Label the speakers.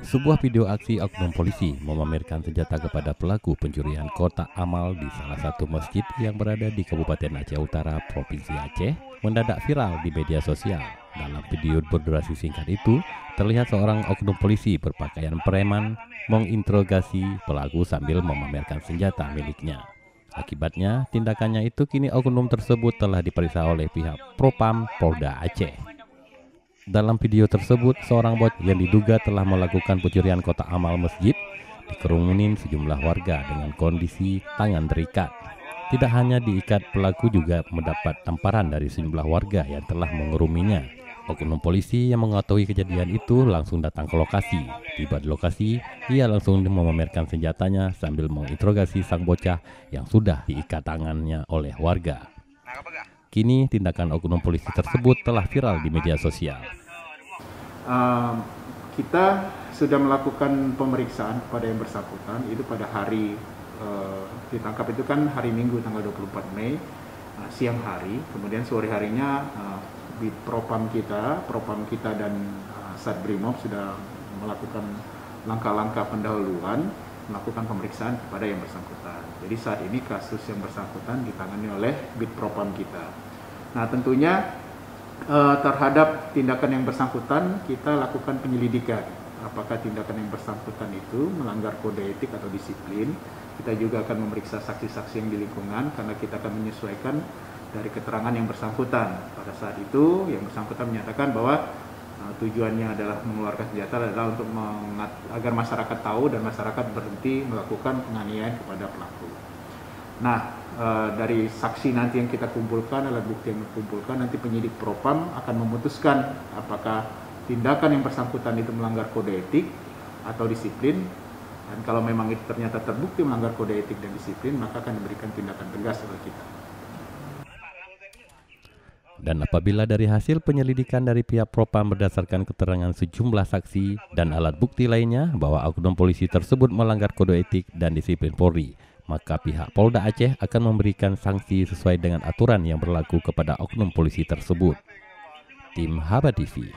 Speaker 1: Sebuah video aksi oknum polisi memamerkan senjata kepada pelaku pencurian kotak amal di salah satu masjid yang berada di Kabupaten Aceh Utara, Provinsi Aceh, mendadak viral di media sosial. Dalam video berdurasi singkat itu, terlihat seorang oknum polisi berpakaian preman menginterogasi pelaku sambil memamerkan senjata miliknya. Akibatnya, tindakannya itu kini oknum tersebut telah diperiksa oleh pihak Propam Polda Aceh. Dalam video tersebut, seorang bocah yang diduga telah melakukan pencurian kotak amal masjid dikerumunin sejumlah warga dengan kondisi tangan terikat. Tidak hanya diikat, pelaku juga mendapat tamparan dari sejumlah warga yang telah mengeruminya. Oknum polisi yang mengetahui kejadian itu langsung datang ke lokasi. Tiba di lokasi, ia langsung memamerkan senjatanya sambil menginterogasi sang bocah yang sudah diikat tangannya oleh warga. Kini tindakan oknum polisi tersebut telah viral di media sosial.
Speaker 2: Kita sudah melakukan pemeriksaan kepada yang bersangkutan itu pada hari ditangkap itu kan hari Minggu tanggal 24 Mei siang hari. Kemudian sore harinya di Propam kita dan Satbrimob sudah melakukan langkah-langkah pendahuluan melakukan pemeriksaan kepada yang bersangkutan. Jadi saat ini kasus yang bersangkutan ditangani oleh Bid Propam kita. Nah, tentunya terhadap tindakan yang bersangkutan kita lakukan penyelidikan. Apakah tindakan yang bersangkutan itu melanggar kode etik atau disiplin? Kita juga akan memeriksa saksi-saksi yang di lingkungan karena kita akan menyesuaikan dari keterangan yang bersangkutan. Pada saat itu yang bersangkutan menyatakan bahwa tujuannya adalah mengeluarkan senjata adalah untuk agar masyarakat tahu dan masyarakat berhenti melakukan penganiayaan kepada pelaku. Nah, dari saksi nanti yang kita kumpulkan, alat bukti yang dikumpulkan, nanti penyidik Propam akan memutuskan apakah tindakan yang bersangkutan itu melanggar kode etik atau disiplin. Dan kalau memang itu ternyata terbukti melanggar kode etik dan disiplin, maka akan diberikan tindakan tegas oleh kita.
Speaker 1: Dan apabila dari hasil penyelidikan dari pihak Propam berdasarkan keterangan sejumlah saksi dan alat bukti lainnya bahwa oknum polisi tersebut melanggar kode etik dan disiplin Polri, maka pihak Polda Aceh akan memberikan sanksi sesuai dengan aturan yang berlaku kepada oknum polisi tersebut. Tim Haba TV.